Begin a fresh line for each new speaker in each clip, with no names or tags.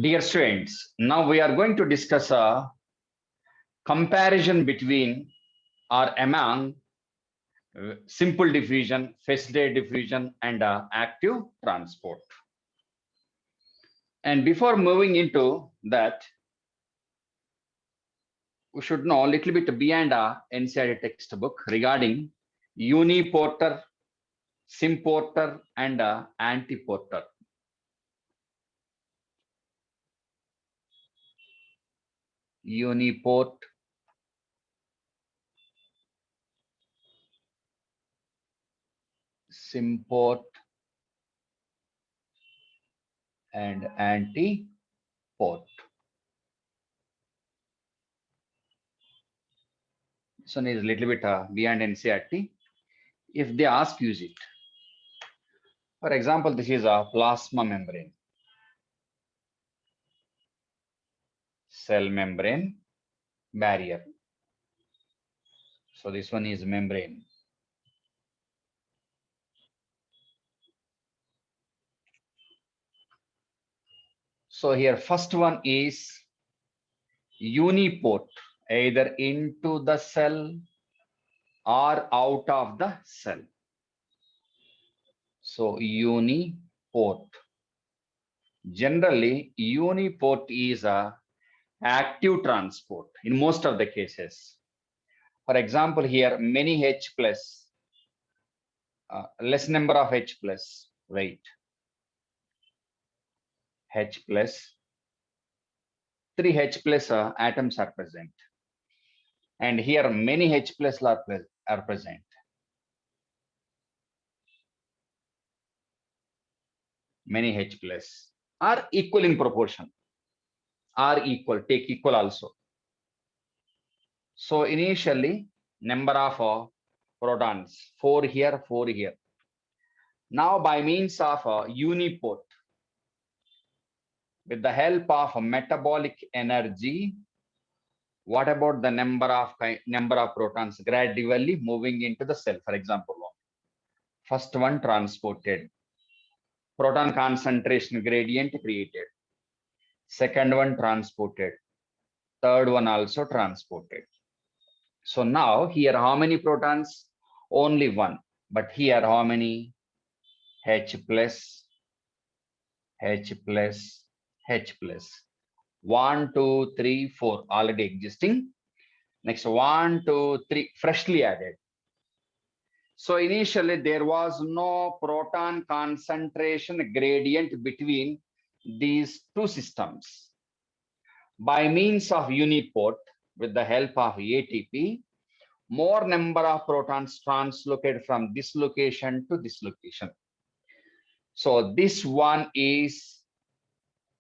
Dear students, now we are going to discuss a comparison between or among simple diffusion, facilitated diffusion, and active transport. And before moving into that, we should know a little bit beyond NCERT textbook regarding uniporter, symporter, and antiporter. Uniport, symport, and antiport. This one is a little bit beyond NCERT. If they ask, use it. For example, this is a plasma membrane, cell membrane, barrier. So this one is membrane. So here first one is uniport, either into the cell or out of the cell. So uniport. Generally, uniport is a active transport in most of the cases. For example, here many H plus, less number of H plus, wait, H plus, 3 H plus atoms are present. And here many H plus are present. Many H plus are equal in proportion, are equal, take equal also. So initially number of protons, 4 here, 4 here. Now by means of uniport, with the help of metabolic energy, what about the number of protons gradually moving into the cell? For example, first one transported, proton concentration gradient created. Second one transported, third one also transported. So now here how many protons? Only one. But here how many? H plus, H plus, H plus. 1, 2, 3, 4 already existing. Next 1, 2, 3 freshly added. So initially there was no proton concentration gradient between these two systems. By means of uniport, with the help of ATP, more number of protons translocated from this location to this location. So this one is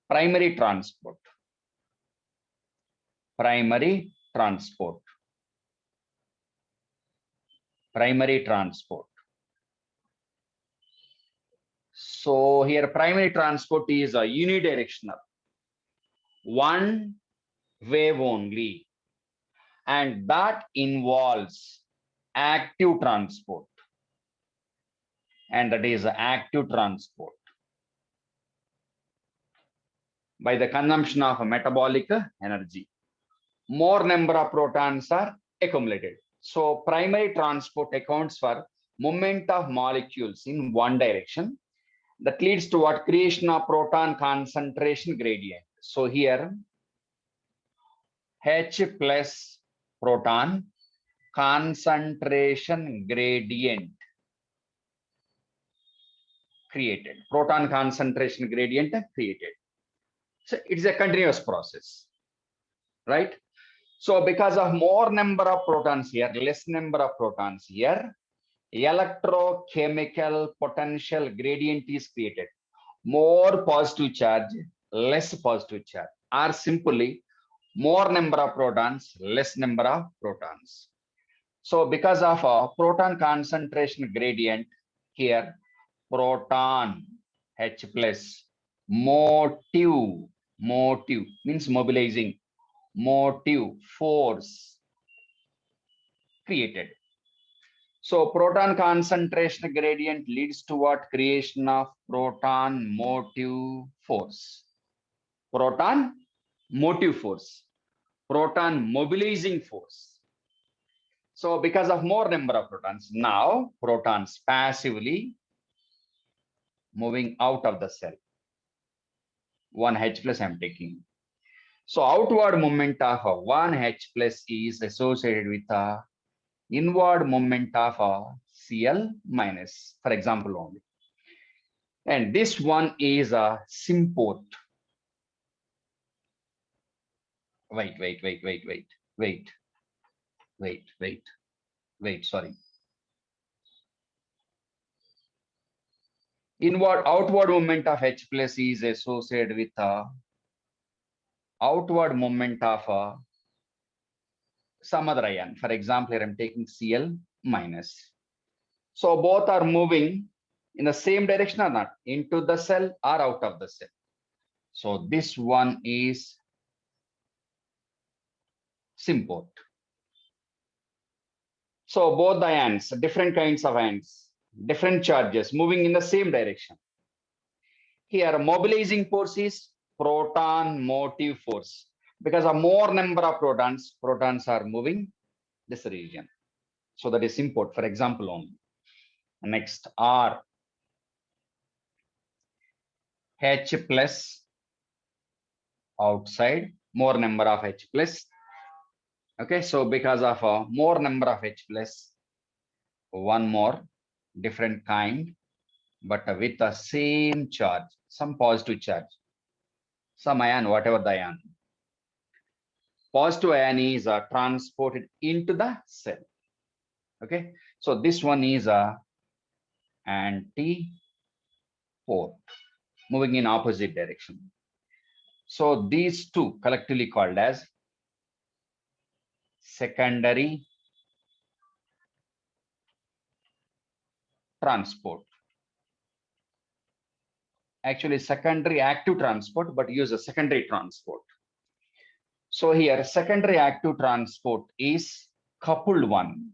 primary transport. Primary transport. Primary transport. So here primary transport is a unidirectional, one wave only, and that involves active transport, and that is active transport by the consumption of metabolic energy. More number of protons are accumulated. So primary transport accounts for movement of molecules in one direction. That leads to what? Creation of proton concentration gradient. So here H plus proton concentration gradient created. Proton concentration gradient created. So it's a continuous process, right? So because of more number of protons here, less number of protons here, electrochemical potential gradient is created. More positive charge, less positive charge, or simply more number of protons, less number of protons. So because of a proton concentration gradient here, proton H plus, motive means mobilizing, motive force created. So proton concentration gradient leads to what? Creation of proton motive force. Proton motive force, proton mobilizing force. So because of more number of protons, now protons passively moving out of the cell. 1H plus I'm taking. So outward movement of 1H plus is associated with a inward movement of Cl minus, for example only. And this one is a symport. Wait, sorry. Outward movement of H plus is associated with a outward movement of some other ion. For example, here I'm taking Cl minus. So both are moving in the same direction or not, into the cell or out of the cell. So this one is symport. So both the ions, different kinds of ions, different charges moving in the same direction. Here mobilizing force is proton motive force. Because of more number of protons are moving this region. So that is symport, for example only. Next, R. H plus outside, more number of H plus. Okay, so because of more number of H plus, one more different kind, but with the same charge, some positive charge, some ion, whatever the ion. Positive ion is transported into the cell. Okay, so this one is a antiport, moving in opposite direction. So these two collectively called as secondary transport. Actually secondary active transport, but use a secondary transport. So here secondary active transport is coupled one,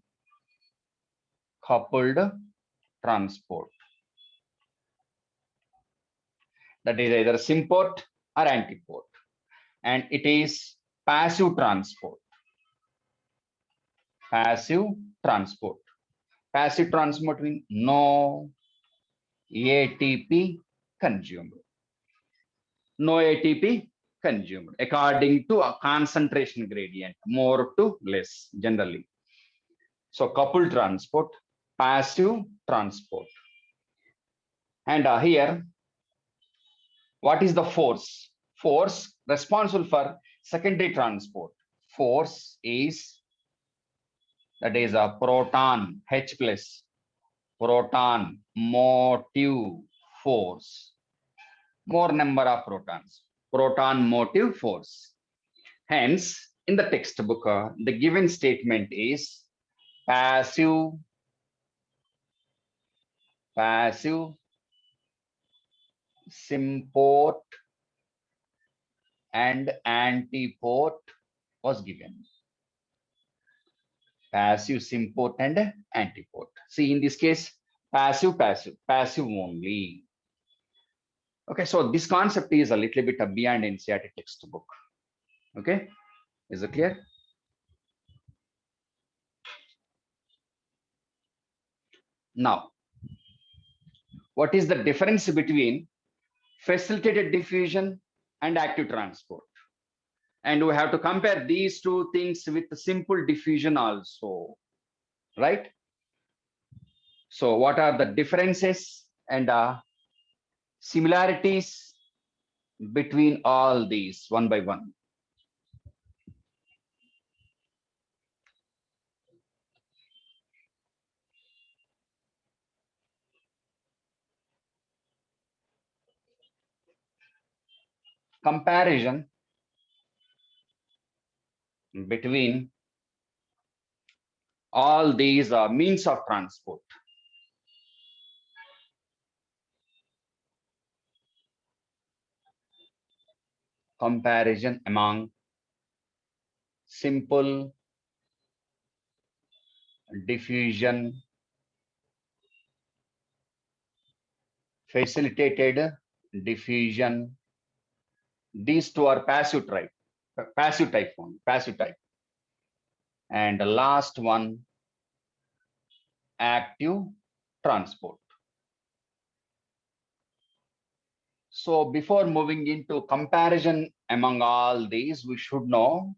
coupled transport. That is either symport or antiport. And it is passive transport. Passive transport. Passive transport means no ATP consumed. No ATP consumed according to a concentration gradient, more to less generally. So coupled transport, passive transport. And here, what is the force? Force responsible for secondary transport. Force is, that is a proton H plus, proton motive force. More number of protons, proton motive force. Hence, in the textbook, the given statement is passive symport and antiport was given. Passive symport and antiport. See, in this case, passive only. Okay, so this concept is a little bit beyond NCERT textbook. Okay, is it clear? Now, what is the difference between facilitated diffusion and active transport? And we have to compare these two things with simple diffusion also, right? So what are the differences and similarities between all these one by one? Comparison between all these means of transport. Comparison among simple diffusion, facilitated diffusion, These two are passive type, passive type. And the last one, active transport. So before moving into comparison among all these, we should know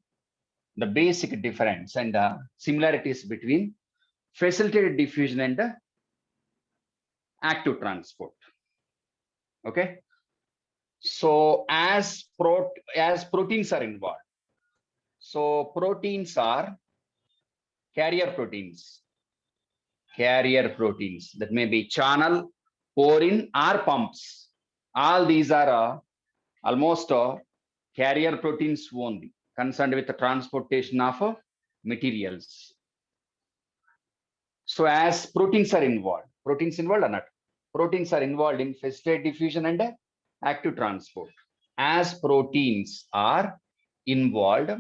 the basic difference and similarities between facilitated diffusion and active transport. Okay. So as proteins are involved, so proteins are carrier proteins that may be channel, porin, or pumps. All these are almost carrier proteins only, concerned with the transportation of materials. So as proteins are involved or not? Proteins are involved in facilitated diffusion and active transport. As proteins are involved,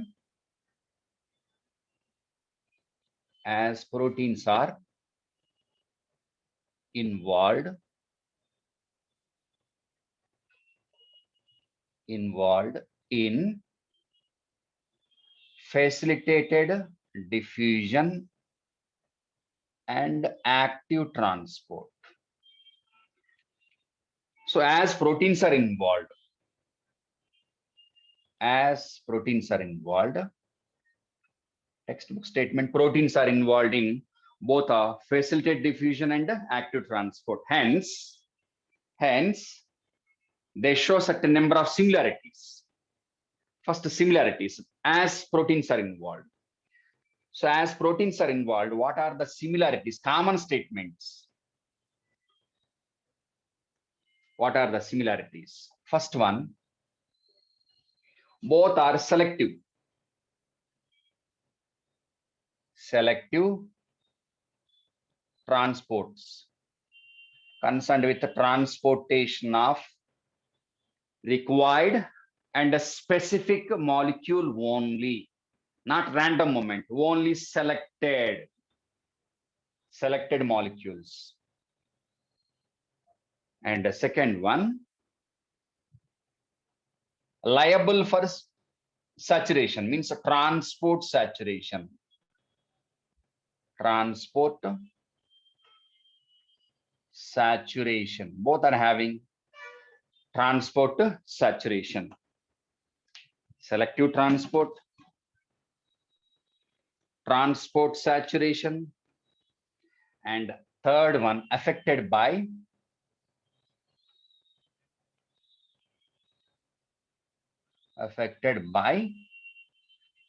involved in facilitated diffusion and active transport. So as proteins are involved, textbook statement, proteins are involved in both facilitated diffusion and active transport. Hence, they show certain number of similarities. First, similarities as proteins are involved. So as proteins are involved, what are the similarities, common statements? What are the similarities? First one, both are selective transports, concerned with the transportation of required and a specific molecule only, not random moment, only selected molecules. And the second one, liable for saturation, means transport saturation. Both are having transport saturation. Selective transport saturation. And third one, affected by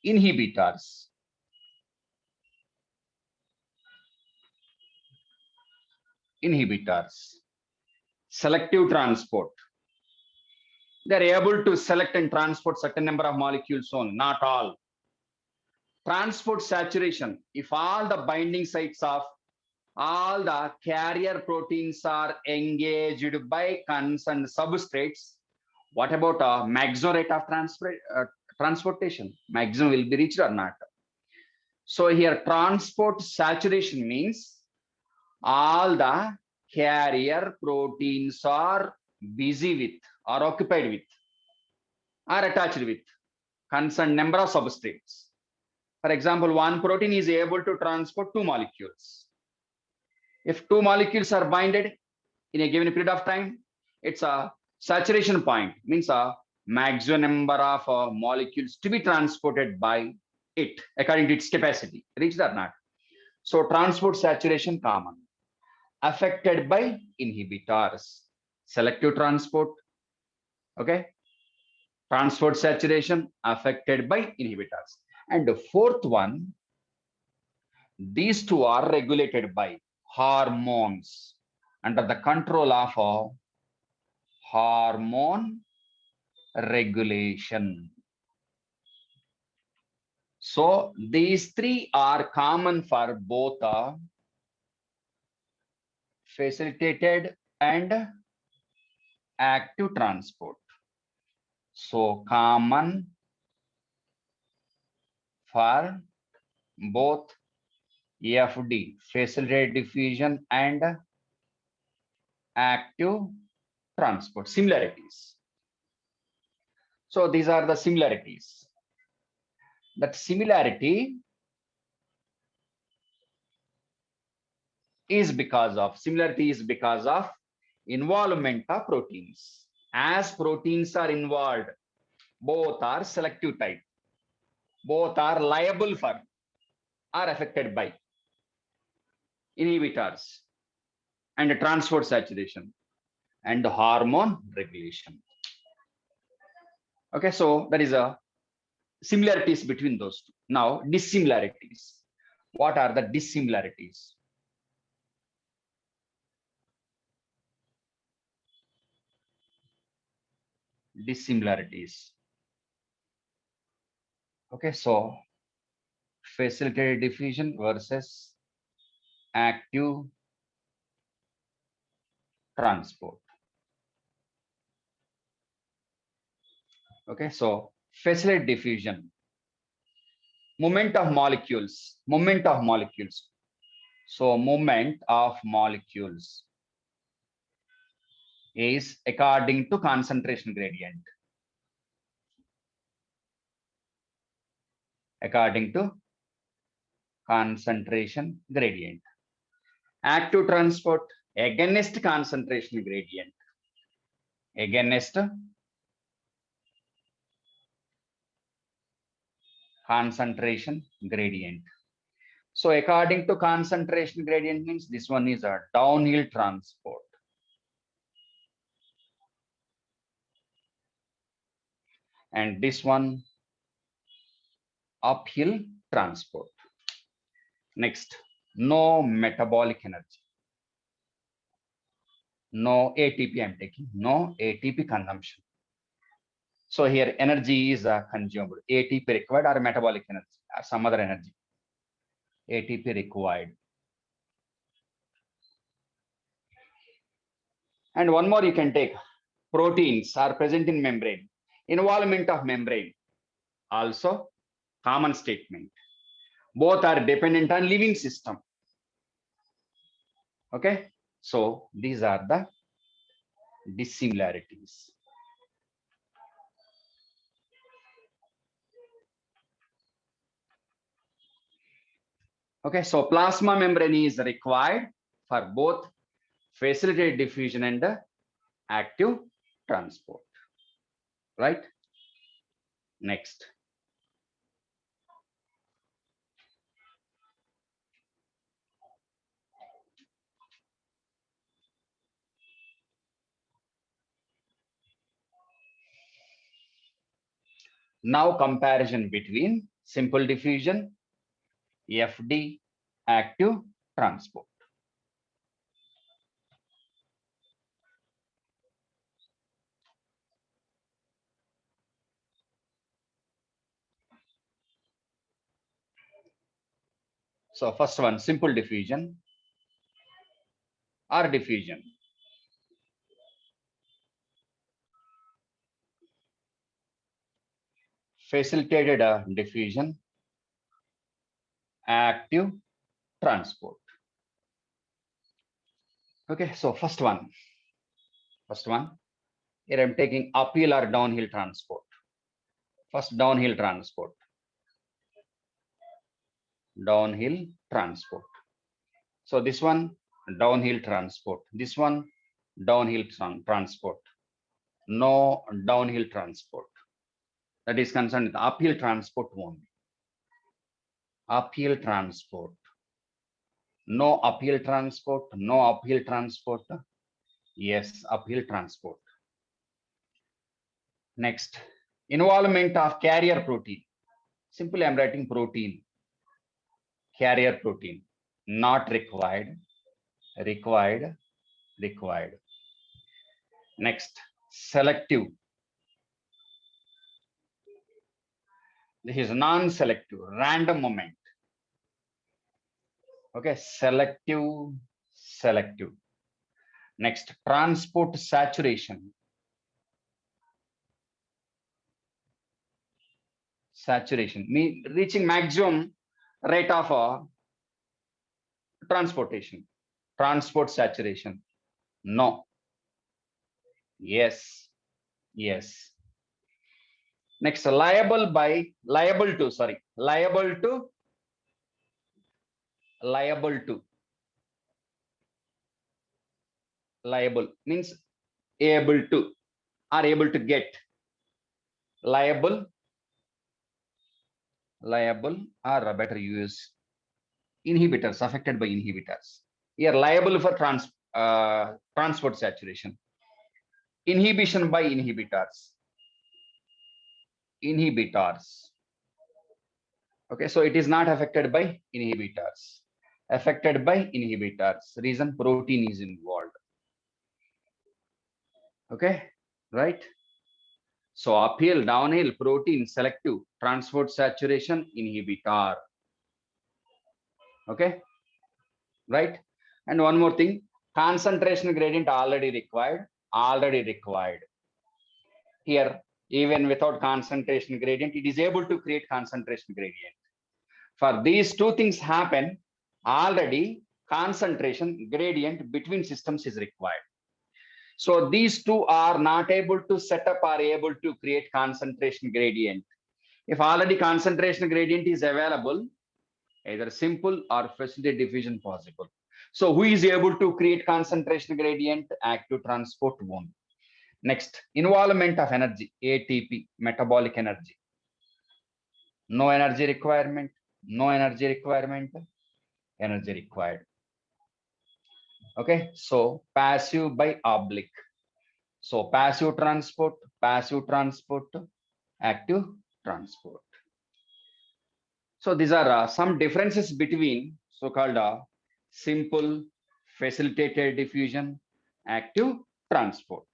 inhibitors. Selective transport, they're able to select and transport certain number of molecules only, not all. Transport saturation, if all the binding sites of all the carrier proteins are engaged by concerned substrates, what about maximum rate of transportation? Maximum will be reached or not? So here transport saturation means all the carrier proteins are busy with or occupied with or attached with concerned number of substrates. For example, one protein is able to transport 2 molecules. If 2 molecules are binded in a given period of time, it's a saturation point, means a maximum number of molecules to be transported by it according to its capacity, reached or not. So transport saturation common. Affected by inhibitors, selective transport, okay, transport saturation affected by inhibitors. And the fourth one, these two are regulated by hormones under the control of hormone regulation. So these three are common for both facilitated and active transport. So common for both FD, facilitated diffusion, and active transport. Similarities. So these are the similarities. That similarity is because of involvement of proteins. As proteins are involved, both are selective type, both are liable for, are affected by inhibitors and transport saturation and hormone regulation. Okay, so that is a similarities between those two. Now, dissimilarities. What are the dissimilarities? Dissimilarities. Okay, so facilitated diffusion versus active transport. Okay, so facilitated diffusion, movement of molecules. So movement of molecules is according to concentration gradient. According to concentration gradient. Active transport against concentration gradient. Against concentration gradient. So according to concentration gradient means this one is a downhill transport. And this one uphill transport. Next, no metabolic energy. No ATP I'm taking, no ATP consumption. So here energy is consumed, ATP required or metabolic energy or some other energy. ATP required. And one more you can take, proteins are present in membrane. Involvement of membrane, also common statement. Both are dependent on living system. Okay, so these are the dissimilarities. Okay, so plasma membrane is required for both facilitated diffusion and active transport, right? Next. Now comparison between simple diffusion, FD, active transport. So first one, simple diffusion or diffusion. Facilitated diffusion, active transport. Okay, so first one, here I'm taking uphill or downhill transport. First, downhill transport. Downhill transport. So this one, downhill transport. This one, downhill transport. No downhill transport. That is concerned with uphill transport only. Uphill transport. No uphill transport. No uphill transport. Yes, uphill transport. Next, involvement of carrier protein. Simply I'm writing protein. Carrier protein. Not required. Required. Required. Next, selective. This is non-selective, random moment. Okay, selective, selective. Next, transport saturation. Saturation, mean reaching maximum rate of transportation. Transport saturation. No. Yes. Yes. Next, liable to, liable means able to or able to get. Liable or a better use inhibitors, affected by inhibitors. Here liable for transport saturation. Inhibition by inhibitors. Okay, so it is not affected by inhibitors. Affected by inhibitors. Reason protein is involved. Okay, right? So uphill, downhill, protein, selective, transport saturation, inhibitor. Okay, right? And one more thing, concentration gradient already required. Here, even without concentration gradient, it is able to create concentration gradient. For these two things happen, already concentration gradient between systems is required. So these two are not able to set up or able to create concentration gradient. If already concentration gradient is available, either simple or facilitated diffusion possible. So who is able to create concentration gradient? Active transport 1. Next, involvement of energy, ATP, metabolic energy. No energy requirement, energy required. Okay, so passive by oblique. So passive transport, active transport. So these are some differences between so-called simple, facilitated diffusion, active transport.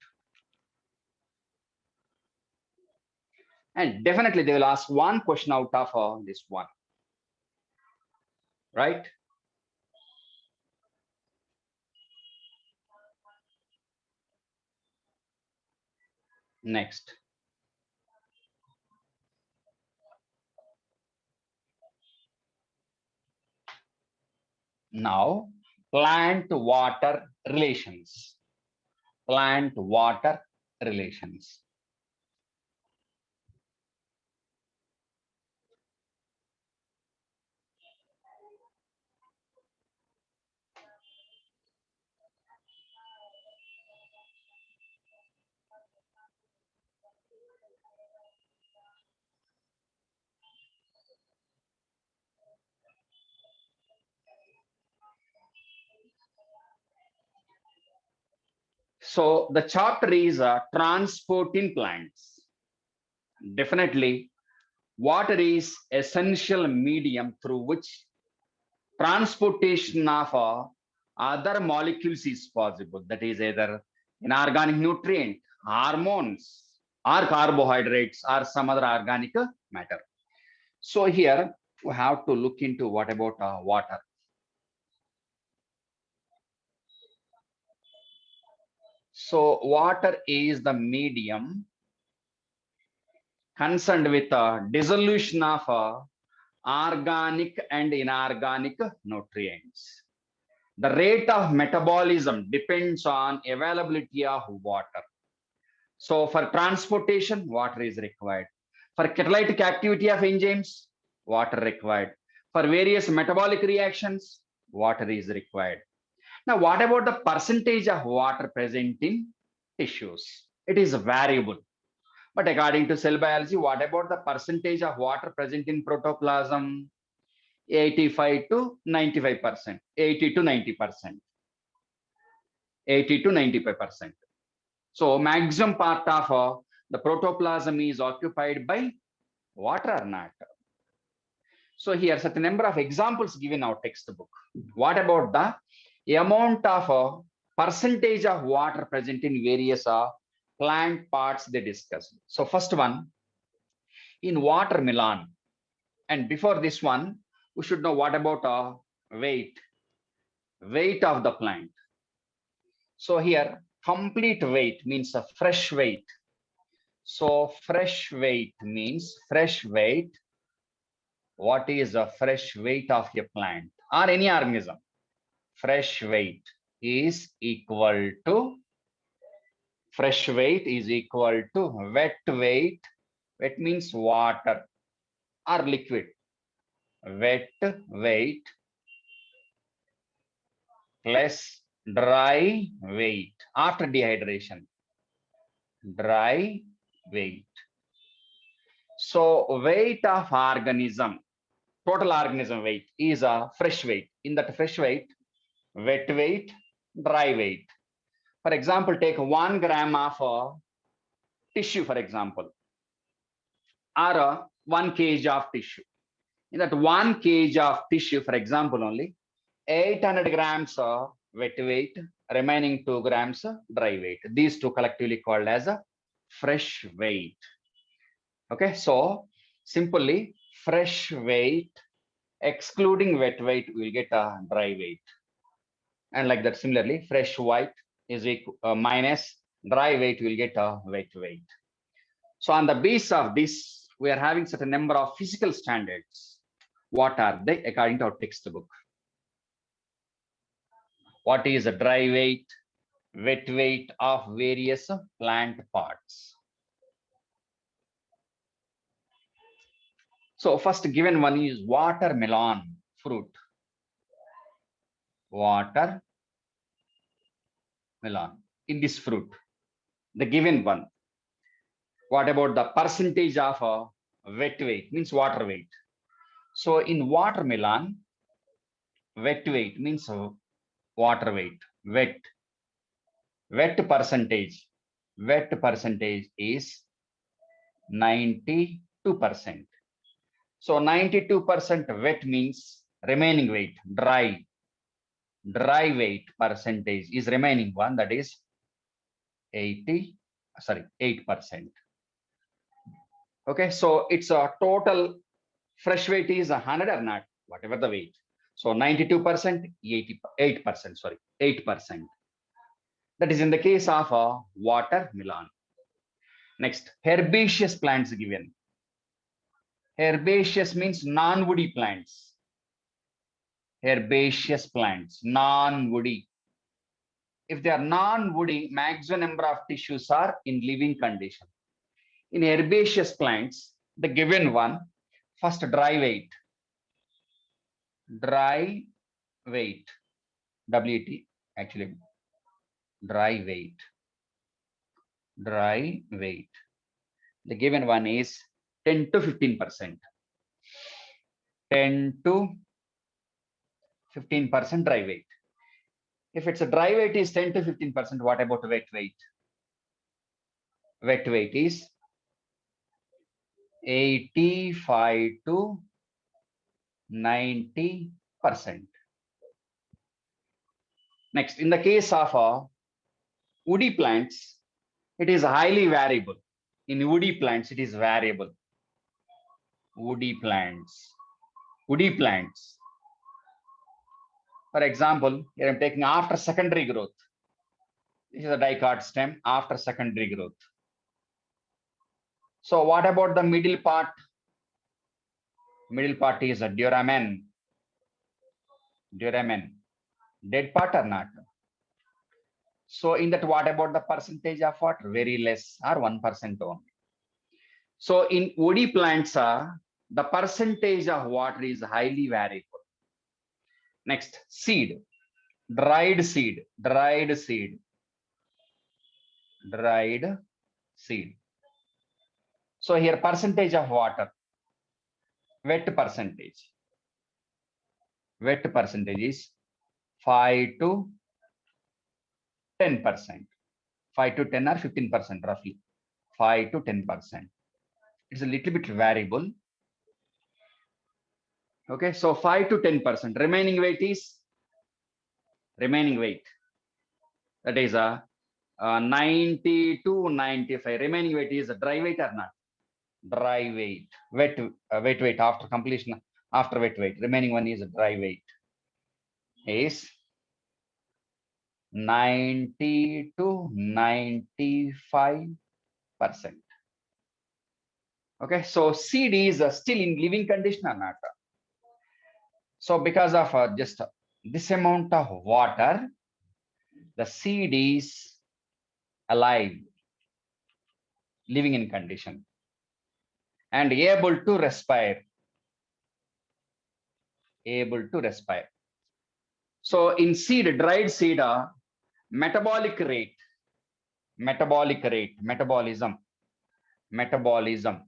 And definitely they will ask one question out of this one, right? Next. Now, plant-water relations. Plant-water relations. So the chapter is transporting plants. Definitely, water is essential medium through which transportation of other molecules is possible. That is either inorganic nutrient, hormones, or carbohydrates, or some other organic matter. So here we have to look into what about water. So water is the medium concerned with dissolution of organic and inorganic nutrients. The rate of metabolism depends on availability of water. So for transportation, water is required. For catalytic activity of enzymes, water required. For various metabolic reactions, water is required. Now, what about the percentage of water present in tissues? It is variable. But according to cell biology, what about the percentage of water present in protoplasm? 85 to 95%, 80 to 90%, 80 to 95%. So maximum part of the protoplasm is occupied by water or not. So here certain number of examples given our textbook. What about the amount of percentage of water present in various plant parts they discussed? So first one, in watermelon. And before this one, we should know what about weight of the plant. So here complete weight means a fresh weight. So fresh weight means fresh weight. What is the fresh weight of a plant or any organism? Fresh weight is equal to wet weight Wet means water or liquid. Wet weight plus dry weight after dehydration. Dry weight. So weight of organism, total organism weight is a fresh weight. In that fresh weight, wet weight, dry weight. For example, take 1 gram of tissue, for example, or 1 kg of tissue. In that 1 kg of tissue, for example, only 800 grams of wet weight, remaining 2 grams dry weight. These two collectively called as a fresh weight. Okay, so simply fresh weight excluding wet weight, we'll get a dry weight. And like that, similarly, fresh weight is equal minus dry weight, we'll get a wet weight. So on the basis of this, we are having certain number of physical standards. What are they according to our textbook? What is a dry weight, wet weight of various plant parts? So first given one is watermelon fruit. Watermelon in this fruit, the given one. What about the percentage of wet weight? Means water weight. So in watermelon, wet weight means water weight. Wet percentage is 92%. So 92% wet means remaining weight, dry weight percentage is remaining one, that is 8%. Okay, so it's a total fresh weight is 100 or not, whatever the weight. So 92%, 88%, sorry, 8%. That is in the case of a watermelon. Next, herbaceous plants given. Herbaceous means non-woody plants. Herbaceous plants, non-woody. If they are non-woody, maximum number of tissues are in living condition. In herbaceous plants, the given one, first dry weight, WT, actually dry weight. The given one is 10 to 15%. 10 to 15% dry weight. If it's a dry weight is 10 to 15%, what about wet weight? Wet weight is 85 to 90%. Next, in the case of woody plants, it is highly variable. In woody plants, it is variable. Woody plants. For example, here I'm taking after secondary growth. This is a dicot stem after secondary growth. So what about the middle part? Middle part is a duramen. Dead part or not? So in that, what about the percentage of water? Very less, or 1% only. So in woody plants, the percentage of water is highly variable. Next, seed, dried seed. So here percentage of water, wet percentage is 5 to 10%. 5 to 10 or 15% roughly. 5 to 10%. It's a little bit variable. Okay, so 5 to 10%. Remaining weight that is a 90 to 95. Remaining weight is a dry weight or not? Dry weight. Wet weight after completion, after wet weight. Remaining one is a dry weight. Is 90 to 95%. Okay, so seed is still in living condition or not? So because of just this amount of water, the seed is alive, living in condition. and able to respire. Able to respire. So in seed, dried seed, metabolic rate, metabolism, metabolism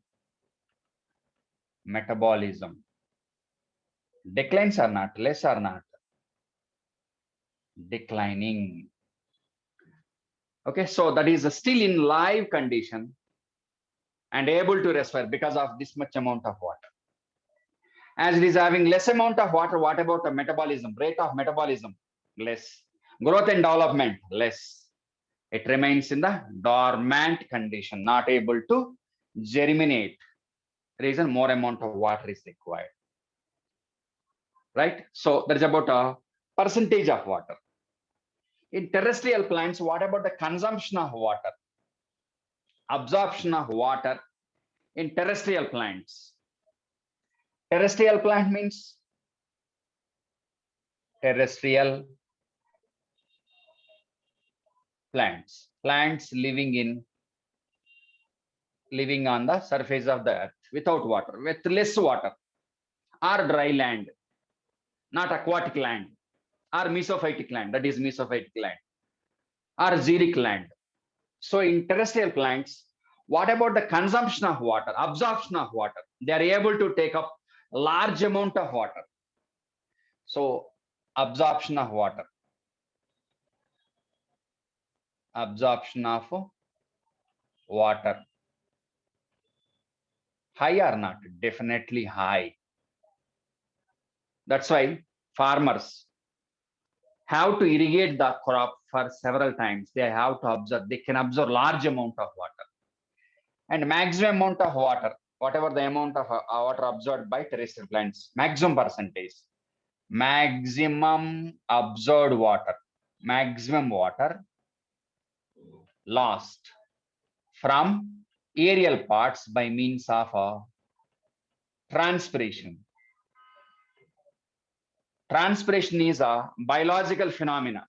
declines or not, less or not, declining. Okay, so that is still in live condition and able to respire because of this much amount of water. As it is having less amount of water, what about the metabolism, rate of metabolism? Less. Growth and development, less. It remains in the dormant condition, not able to germinate. Reason, more amount of water is required. Right? So there is about a percentage of water. In terrestrial plants, what about the consumption of water? Absorption of water in terrestrial plants. Terrestrial plant means terrestrial plants. Plants living on the surface of the earth without water, with less water, or dry land, not aquatic land, or mesophytic land, that is mesophytic land, or xeric land. So in terrestrial plants, what about the consumption of water, absorption of water? They are able to take up large amount of water. So absorption of water. Absorption of water. High or not? Definitely high. That's why farmers have to irrigate the crop for several times. They have to observe, they can absorb large amount of water. And maximum amount of water, whatever the amount of water absorbed by terrestrial plants, maximum percentage. Maximum absorbed water, maximum water lost from aerial parts by means of transpiration. Transpiration is a biological phenomena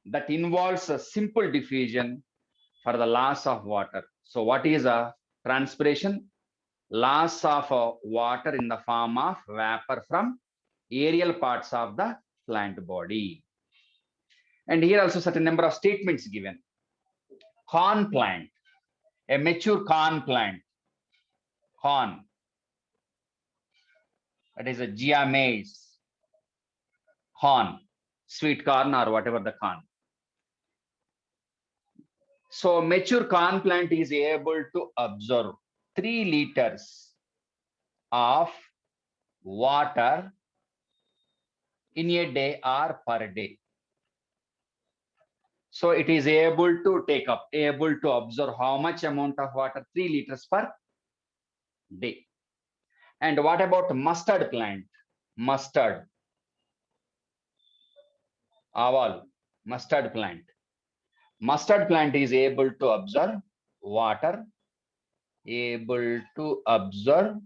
that involves a simple diffusion for the loss of water. So what is a transpiration? Loss of water in the form of vapor from aerial parts of the plant body. And here also certain number of statements given. Corn plant, a mature corn plant, corn, that is a Gia maize, corn, sweet corn or whatever the corn. So mature corn plant is able to absorb 3 liters of water in a day or per day. So it is able to take up, able to absorb how much amount of water? 3 liters per day. And what about mustard plant? Mustard, aval, mustard plant. Mustard plant is able to absorb water, able to absorb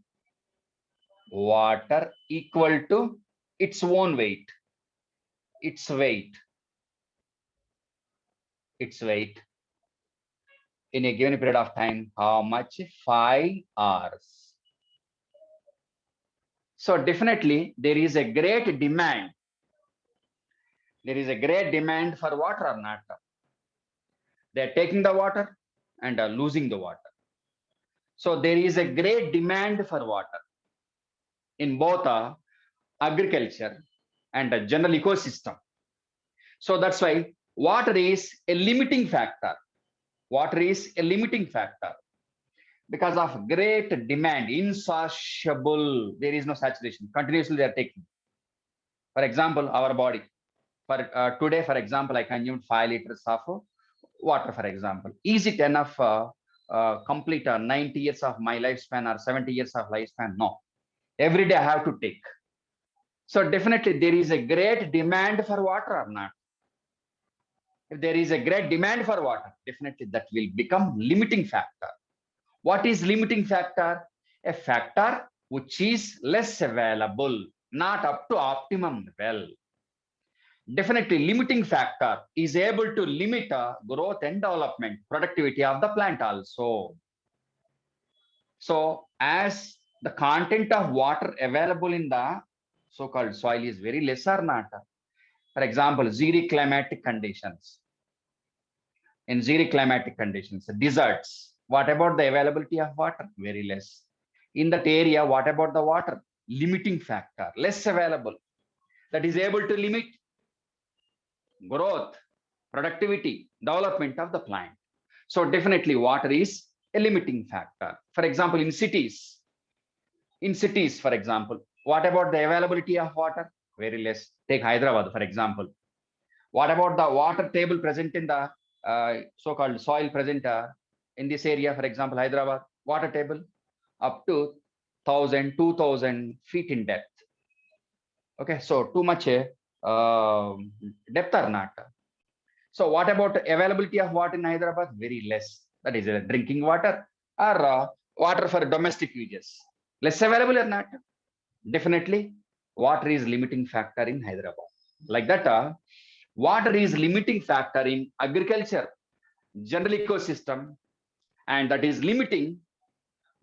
water equal to its own weight, its weight in a given period of time. How much? 5 hours. So definitely there is a great demand. There is a great demand for water or not. They are taking the water and are losing the water. So there is a great demand for water in both agriculture and a general ecosystem. So that's why water is a limiting factor. Water is a limiting factor because of great demand, insatiable. There is no saturation. Continuously they are taking. For example, our body. For today, for example, I consumed 5 liters of water, for example. Is it enough complete 90 years of my lifespan or 70 years of lifespan? No. Every day I have to take. So definitely there is a great demand for water or not. If there is a great demand for water, definitely that will become limiting factor. What is limiting factor? A factor which is less available, not up to optimum level. Definitely limiting factor is able to limit growth and development, productivity of the plant also. So as the content of water available in the so-called soil is very less or not, for example, zero climatic conditions, in zero climatic conditions, deserts, what about the availability of water? Very less. In that area, what about the water? Limiting factor, less available, that is able to limit growth, productivity, development of the plant. So definitely water is a limiting factor. For example, in cities, for example, what about the availability of water? Very less. Take Hyderabad, for example. What about the water table present in the so-called soil present in this area? For example, Hyderabad, water table up to 1,000, 2,000 feet in depth. Okay, so too much depth or not? So what about availability of water in Hyderabad? Very less. That is drinking water or water for domestic uses. Less available or not? Definitely, water is limiting factor in Hyderabad. Like that, water is limiting factor in agriculture, general ecosystem, and that is limiting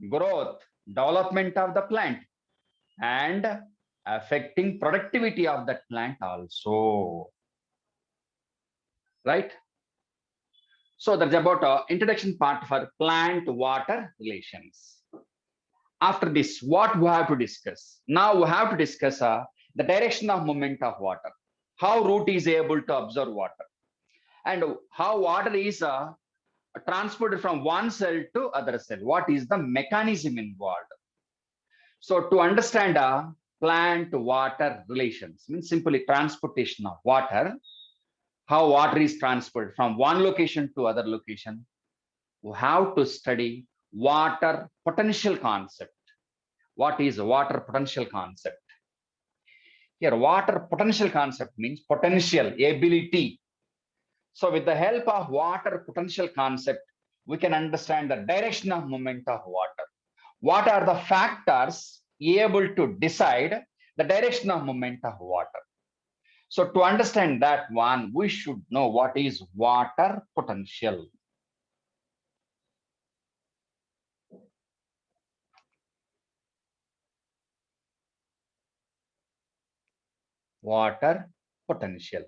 growth, development of the plant, and affecting productivity of that plant also. Right? So that's about introduction part for plant-water relations. After this, what we have to discuss? Now we have to discuss the direction of movement of water, how root is able to absorb water, and how water is transported from one cell to other cell. What is the mechanism involved? So to understand plant-water relations, means simply transportation of water, how water is transferred from one location to other location, we have to study water potential concept. What is water potential concept? Here, water potential concept means potential, ability. So with the help of water potential concept, we can understand the direction of movement of water. What are the factors able to decide the direction of movement of water? So to understand that one, we should know what is water potential. Water potential.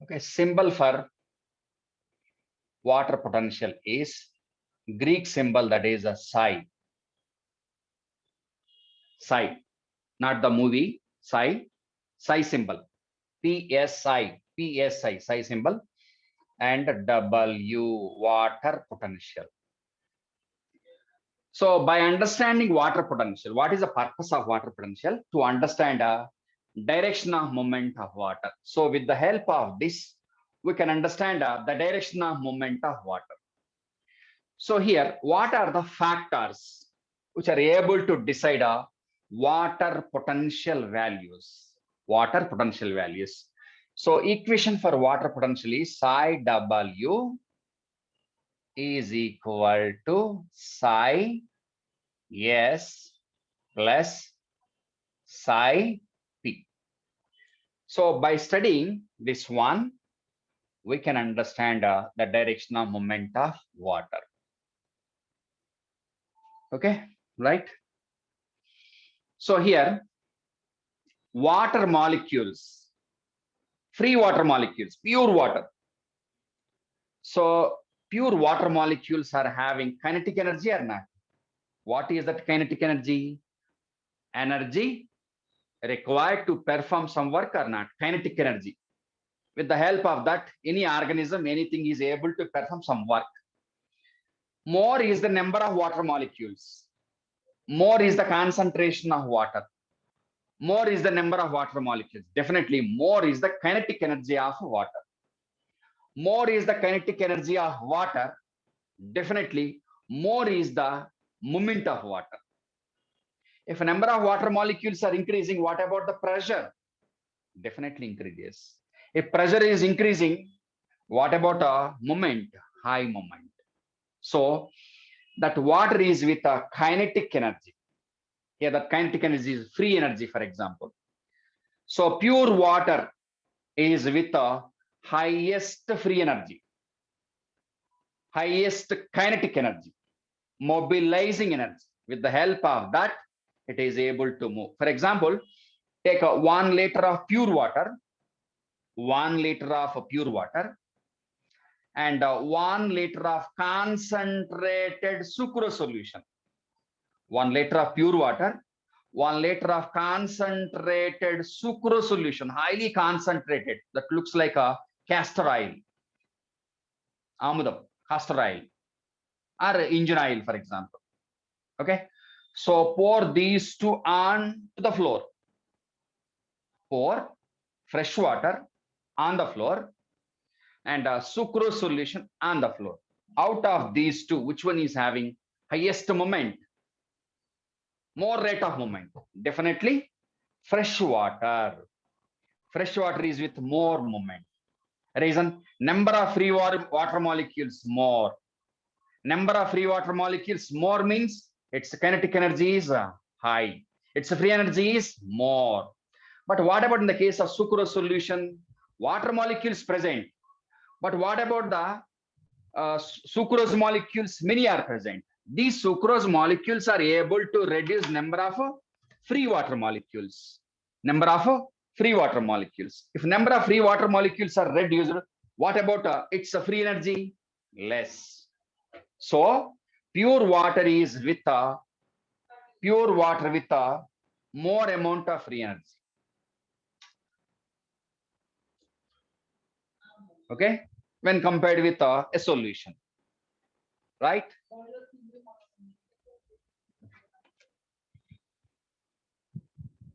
Okay, symbol for water potential is Greek symbol, that is a psi. Psi, not the movie, psi, psi symbol, PSI, PSI, psi symbol, and W, water potential. So by understanding water potential, what is the purpose of water potential? To understand a direction of movement of water. So with the help of this, we can understand the direction of movement of water. So here, what are the factors which are able to decide water potential values? Water potential values. So equation for water potential is psi W is equal to psi S plus psi P. So by studying this one, we can understand the direction of movement of water. Okay, right? So here, water molecules, free water molecules, pure water. So pure water molecules are having kinetic energy or not? What is that kinetic energy? Energy required to perform some work or not? Kinetic energy. With the help of that, any organism, anything is able to perform some work. More is the number of water molecules. More is the concentration of water. More is the number of water molecules. Definitely more is the kinetic energy of water. More is the kinetic energy of water. Definitely more is the movement of water. If a number of water molecules are increasing, what about the pressure? Definitely increases. If pressure is increasing, what about a movement? High movement. So that water is with a kinetic energy. Here, that kinetic energy is free energy, for example. So pure water is with the highest free energy. highest kinetic energy, mobilizing energy. With the help of that, it is able to move. For example, take a 1 liter of pure water, 1 liter of pure water, and 1 liter of concentrated sucrose solution. 1 liter of pure water, 1 liter of concentrated sucrose solution, highly concentrated, that looks like a castor oil, amudam, castor oil, or engine oil, for example. Okay, so pour these two on to the floor. Pour fresh water on the floor and sucrose solution on the floor. Out of these two, which one is having highest moment, more rate of movement? Definitely fresh water. Fresh water is with more movement. Reason, number of free water molecules more. Number of free water molecules more means its kinetic energy is high. Its free energy is more. But what about in the case of sucrose solution? Water molecules present. But what about the sucrose molecules? Many are present. These sucrose molecules are able to reduce number of free water molecules. Number of free water molecules. If number of free water molecules are reduced, what about its free energy? Less. So pure water is with a more amount of free energy. Okay, when compared with a solution, right?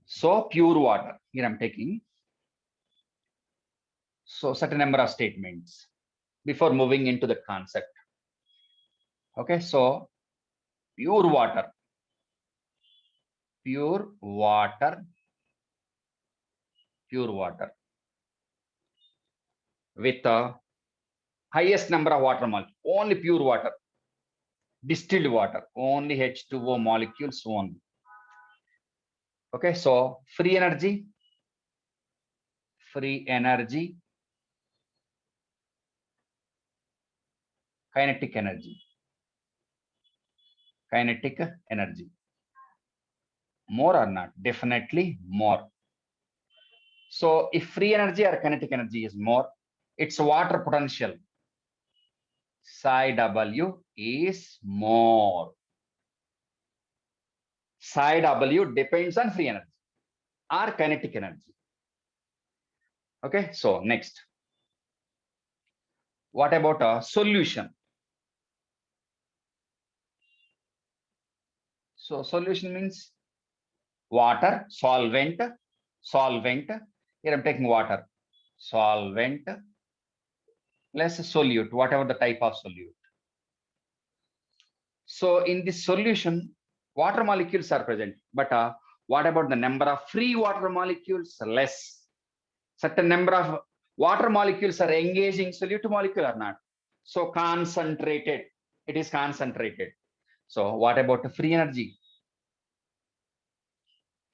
So pure water, here I'm taking. So certain number of statements before moving into the concept. Okay, so pure water with the highest number of water molecules, only pure water, distilled water, only H2O molecules only. Okay, so free energy, kinetic energy, more or not? Definitely more. So if free energy or kinetic energy is more, its water potential, psi W, is more. Psi W depends on free energy or kinetic energy. Okay, so next. What about a solution? So solution means water, solvent. Here I'm taking water, solvent plus solute, whatever the type of solute. So in this solution, water molecules are present, but what about the number of free water molecules? Less. Certain number of water molecules are engaging solute molecule or not. So concentrated, it is concentrated. So what about the free energy?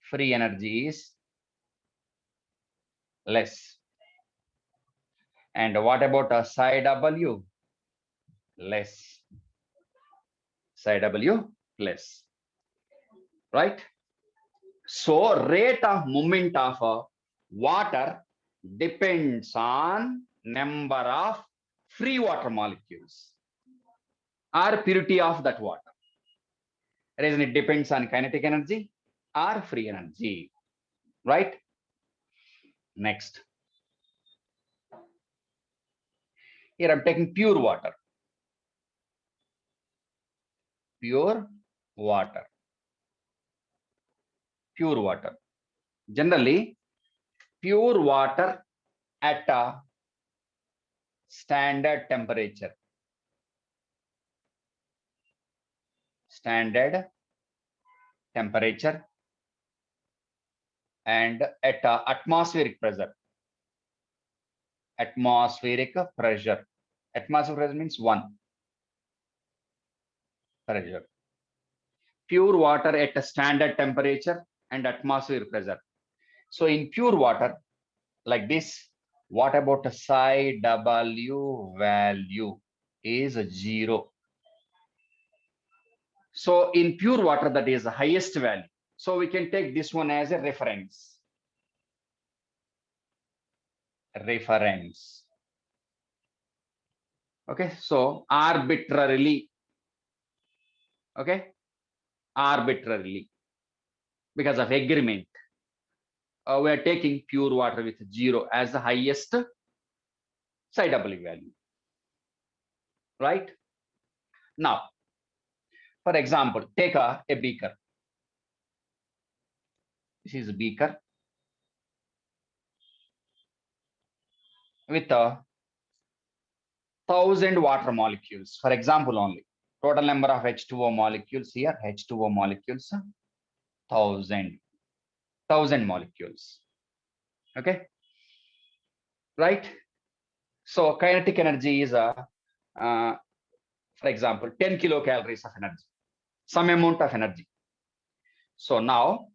Free energy is less. And what about a psi W? Less. Psi W less. Right? So rate of movement of water depends on number of free water molecules or purity of that water. Reason, it depends on kinetic energy or free energy, right? Next. Here I'm taking pure water. Pure water. Generally, pure water at a standard temperature. And at atmospheric pressure. Atmospheric pressure means 1 pressure. Pure water at a standard temperature and atmospheric pressure. So in pure water, like this, what about a psi W value? is 0. So in pure water, that is the highest value. So we can take this one as a reference. Reference. Okay, so arbitrarily. Okay, arbitrarily, because of agreement, we are taking pure water with 0 as the highest psi W value. Right? Now, for example, take a beaker. This is a beaker with 1,000 water molecules. For example, only total number of H2O molecules here, H2O molecules, 1,000 molecules. Okay, right? So kinetic energy is for example, 10 kilocalories of energy, some amount of energy. So now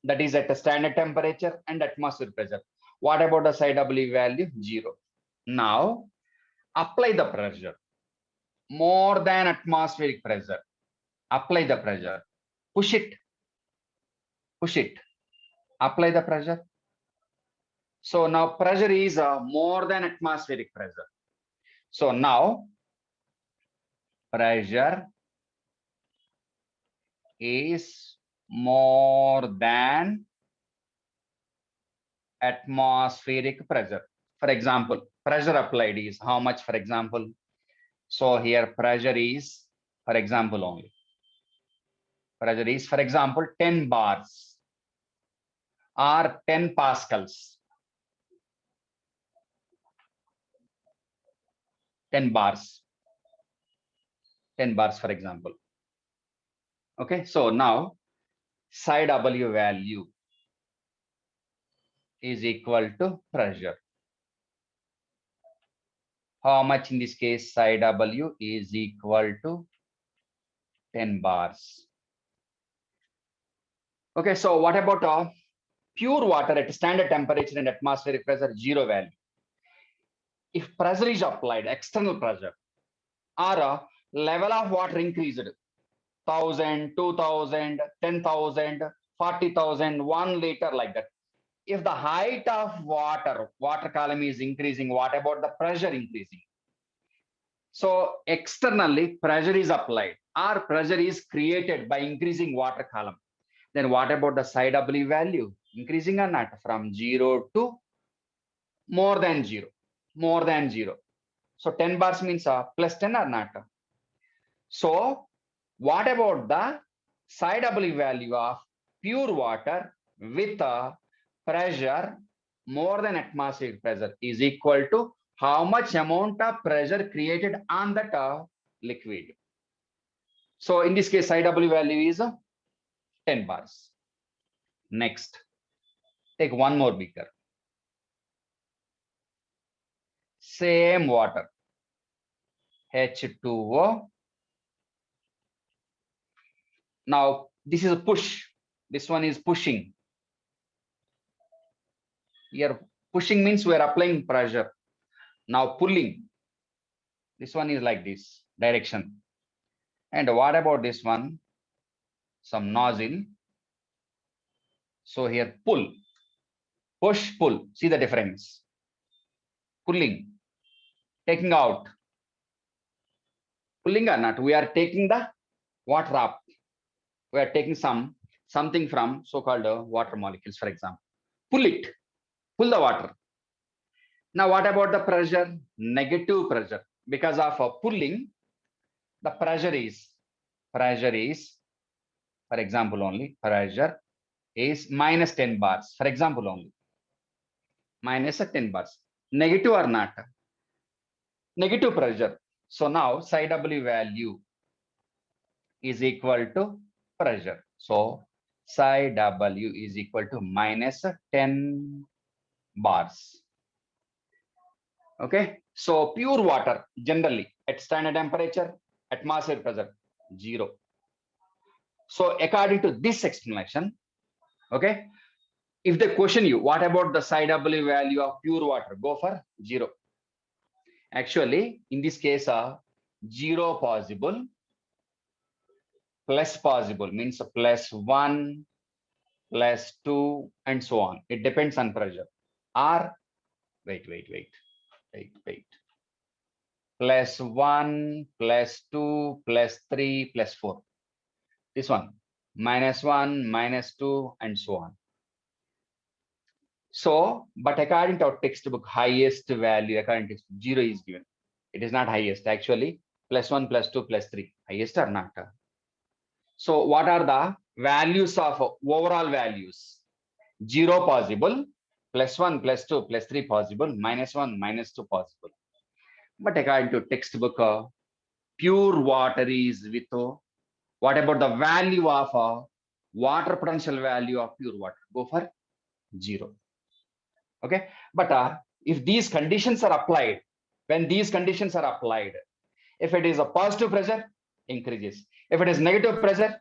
that is at a standard temperature and atmospheric pressure. What about the psi W value? 0. Now apply the pressure more than atmospheric pressure. Apply the pressure. Push it. Push it. Apply the pressure. So now pressure is more than atmospheric pressure. So now pressure is more than atmospheric pressure. For example, pressure applied is how much, for example? So here pressure is, for example, only. Pressure is, for example, 10 bars or 10 pascals. 10 bars. 10 bars, for example. Okay, so now psi W value is equal to pressure. How much in this case? Psi W is equal to 10 bars. Okay, so what about pure water at standard temperature and atmospheric pressure? 0 value. If pressure is applied, external pressure, or a level of water increased, 1,000, 2,000, 10,000, 40,000, 1 liter, like that. If the height of water column is increasing, what about the pressure increasing? So externally pressure is applied or pressure is created by increasing water column. Then what about the psi W value? Increasing or not? From 0 to more than 0. More than 0. So 10 bars means plus 10 or not? So what about the psi W value of pure water with a pressure more than atmospheric pressure is equal to how much amount of pressure created on that liquid? So in this case, psi W value is 10 bars. Next, take one more beaker. Same water, H2O. Now this is a push. This one is pushing. Here pushing means we are applying pressure. Now pulling. This one is like this direction. And what about this one? Some nozzle. So here pull, push, pull. See the difference. Pulling, taking out. Pulling or not, we are taking the water up. We are taking something from so-called water molecules, for example. Pull it, pull the water. Now what about the pressure? Negative pressure. Because of pulling, the pressure is, for example only, pressure is minus 10 bars, for example only. Minus 10 bars. Negative or not? Negative pressure. So now psi W value is equal to pressure. So psi W is equal to minus 10 bars. Okay. So pure water generally at standard temperature, atmospheric pressure 0. So according to this explanation, okay, if they question you, what about the psi W value of pure water? Go for 0. Actually, in this case, 0 possible, plus possible means plus 1, plus 2, and so on. It depends on pressure. Or wait. Plus 1, plus 2, plus 3, plus 4. This one, minus 1, minus 2, and so on. So, but according to our textbook, highest value according to 0 is given. It is not highest. Actually, plus 1, plus 2, plus 3. Highest or not? So, what are the values of overall values? 0 possible, plus 1, plus 2, plus 3 possible, minus 1, minus 2 possible. But according to textbook, pure water is with, what about the value of water potential value of pure water? Go for 0. Okay, but if these conditions are applied, when these conditions are applied, if it is a positive pressure, increases. If it is negative pressure,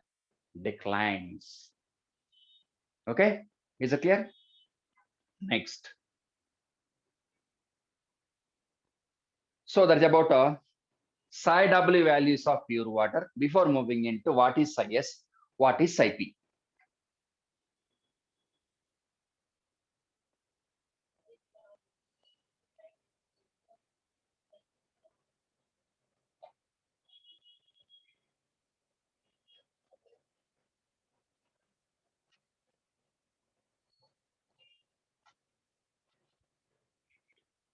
declines. Okay, is it clear? Next. So that's about psi W values of pure water. Before moving into what is psi S, what is psi P?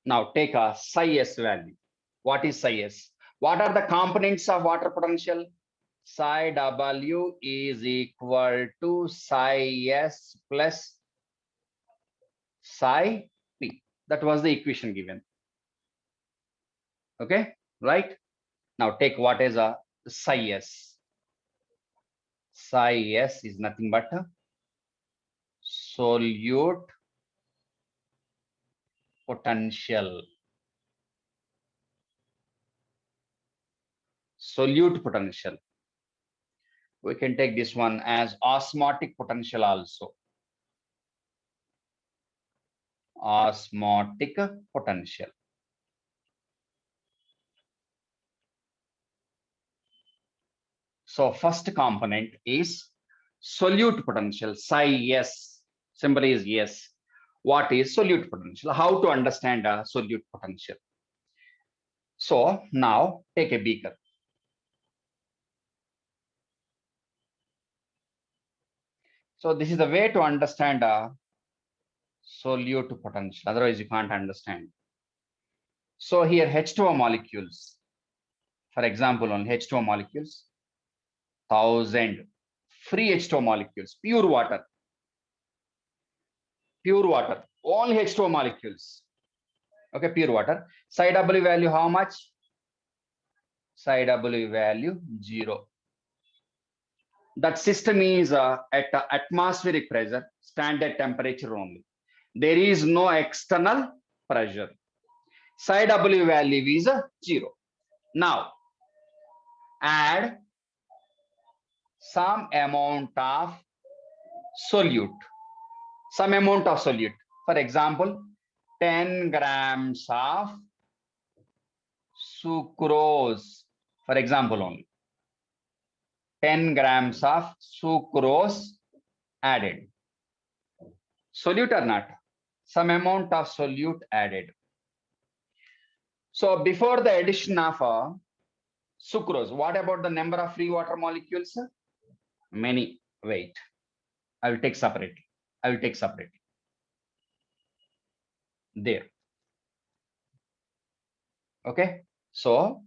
Now take a psi S value. What is psi S? What are the components of water potential? Psi W is equal to psi S plus psi P. That was the equation given. Okay, right? Now take what is a psi S. Psi S is nothing but a solute potential. Solute potential. We can take this one as osmotic potential also. Osmotic potential. So first component is solute potential, psi S. Symbol is S. What is solute potential? How to understand a solute potential? So now take a beaker. So this is the way to understand a solute potential. Otherwise, you can't understand. So here H2O molecules. For example, on H2O molecules, 1000 free H2O molecules, pure water, only H2O molecules. Okay, pure water. Psi W value how much? Psi W value 0. That system is at atmospheric pressure, standard temperature only. There is no external pressure. Psi W value is 0. Now, add some amount of solute. Some amount of solute. For example, 10 grams of sucrose. For example only. 10 grams of sucrose added. Solute or not? Some amount of solute added. So before the addition of sucrose, what about the number of free water molecules? Many. Wait, I will take separately. There. Okay. So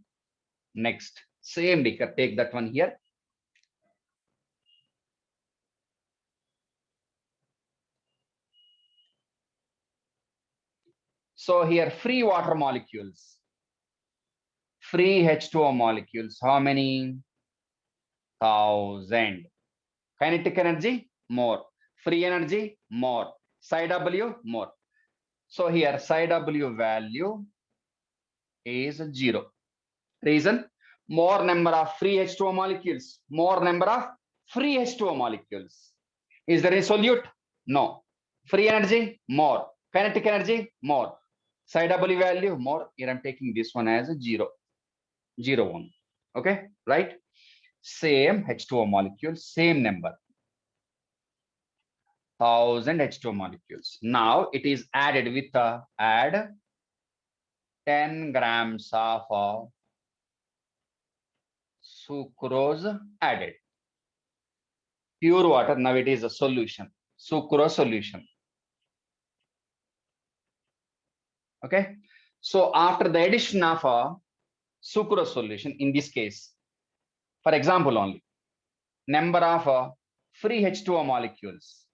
next, same beaker, take that one here. So here free water molecules, free H2O molecules, how many? 1000. Kinetic energy, more. Free energy, more. Psi W, more. So here psi W value is 0. Reason? More number of free H2O molecules, more number of free H2O molecules. Is there a solute? No. Free energy, more. Kinetic energy, more. Psi W value, more. Here I'm taking this one as a 0. 0, 1. Okay, right? Same H2O molecule, same number, 1000 H2O molecules. Now it is added with add 10 grams of sucrose added. Pure water, now it is a solution, sucrose solution. Okay, so after the addition of a sucrose solution, in this case, for example only, number of free H2O molecules,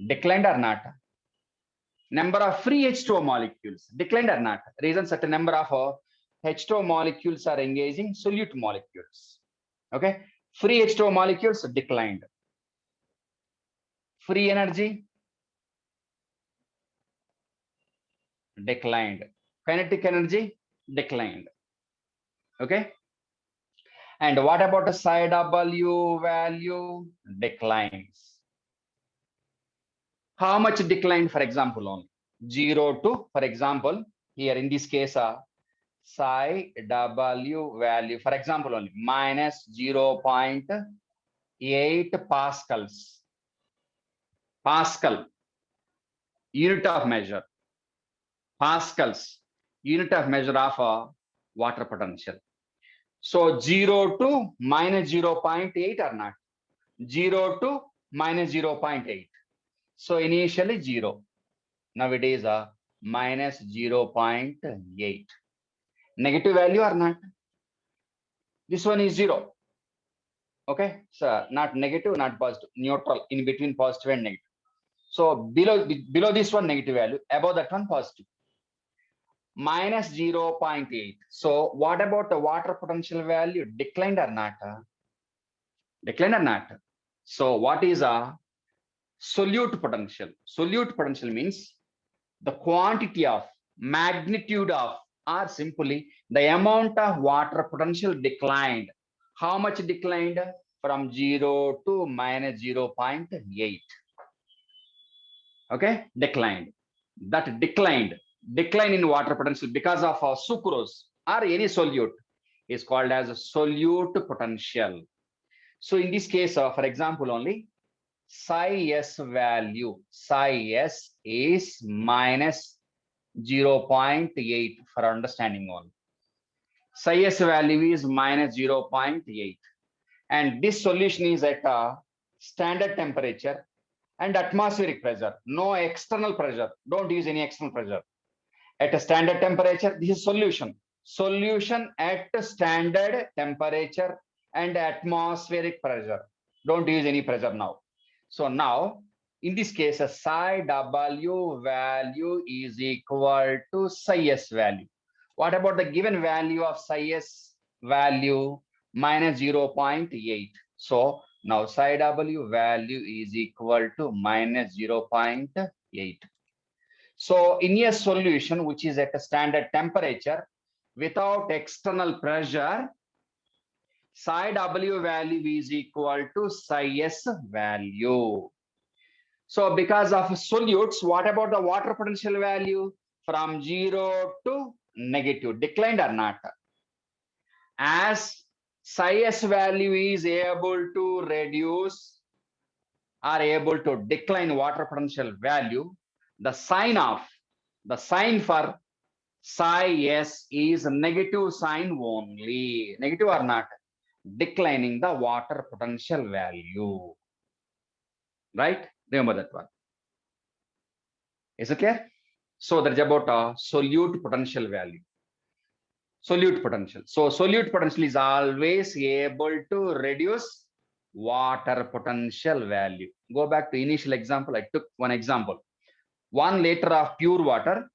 declined or not? Number of free H2O molecules declined or not? Reason certain number of H2O molecules are engaging solute molecules. Okay, free H2O molecules declined. Free energy declined. Kinetic energy declined. Okay. And what about the psi W value? Declines. How much declined, for example, only 0 to, for example, here in this case, psi W value, for example, only minus 0.8 pascals. Pascal, unit of measure. Pascals, unit of measure of water potential. So 0 to minus 0.8 or not? 0 to minus 0.8. So initially 0. Now it is a minus 0.8. Negative value or not? This one is 0. Okay, so not negative, not positive, neutral, in between positive and negative. So below this one negative value, above that one positive. Minus 0.8. So what about the water potential value? Declined or not? Declined or not? So what is a solute potential? Solute potential means the quantity of, magnitude of, or simply the amount of water potential declined. How much declined? From 0 to minus 0.8. Okay, declined. That decline in water potential because of sucrose or any solute is called as a solute potential. So in this case, for example, only psi s value, psi s is minus 0.8 for understanding only. Psi s value is minus 0.8. And this solution is at a standard temperature and atmospheric pressure, no external pressure. Don't use any external pressure. At a standard temperature, this is solution. Solution at standard temperature and atmospheric pressure. Don't use any pressure now. So now, in this case, a psi W value is equal to psi S value. What about the given value of psi S value? Minus 0.8. So now psi W value is equal to minus 0.8. So in a solution which is at a standard temperature without external pressure, psi W value is equal to psi S value. So because of solutes, what about the water potential value? From 0 to negative, declined or not? As psi S value is able to reduce or able to decline water potential value, the sign for psi S is negative sign only. Negative or not? Declining the water potential value. Right? Remember that one. Is it clear? So that's about solute potential value. Solute potential. So solute potential is always able to reduce water potential value. Go back to initial example. I took one example. 1 liter of pure water,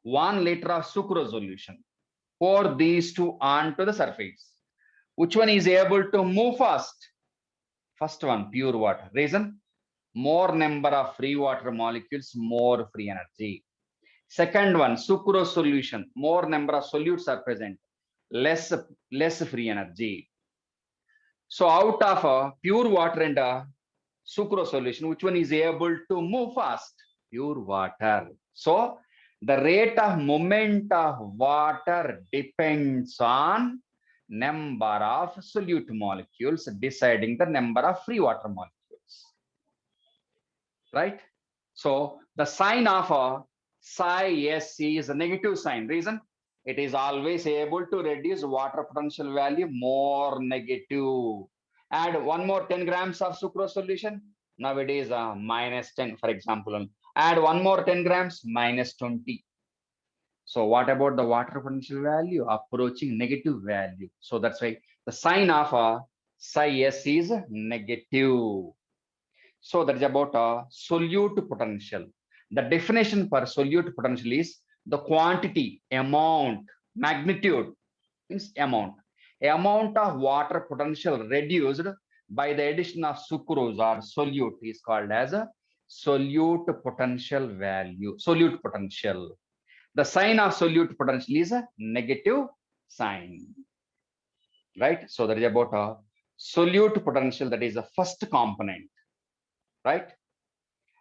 1 liter of sucrose solution. Pour these two onto the surface. Which one is able to move fast? First one, pure water. Reason? More number of free water molecules, more free energy. Second one, sucrose solution. More number of solutes are present, less free energy. So out of pure water and sucrose solution, which one is able to move fast? Pure water. So The rate of movement of water depends on number of solute molecules deciding the number of free water molecules, right? So the sign of a psi S is a negative sign. Reason? It is always able to reduce water potential value more negative. Add one more 10 grams of sucrose solution. Now it is minus 10, for example. Add one more 10 grams, minus 20. So what about the water potential value? Approaching negative value. So that's why the sign of a psi S is negative. So that is about solute potential. The definition for solute potential is the quantity, amount, magnitude means amount. Amount of water potential reduced by the addition of sucrose or solute is called as a solute potential value, solute potential. The sign of solute potential is a negative sign, right? So that is about a solute potential, that is the first component, right?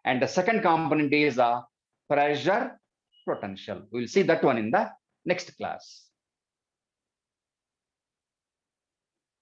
And the second component is a pressure potential. We'll see that one in the next class.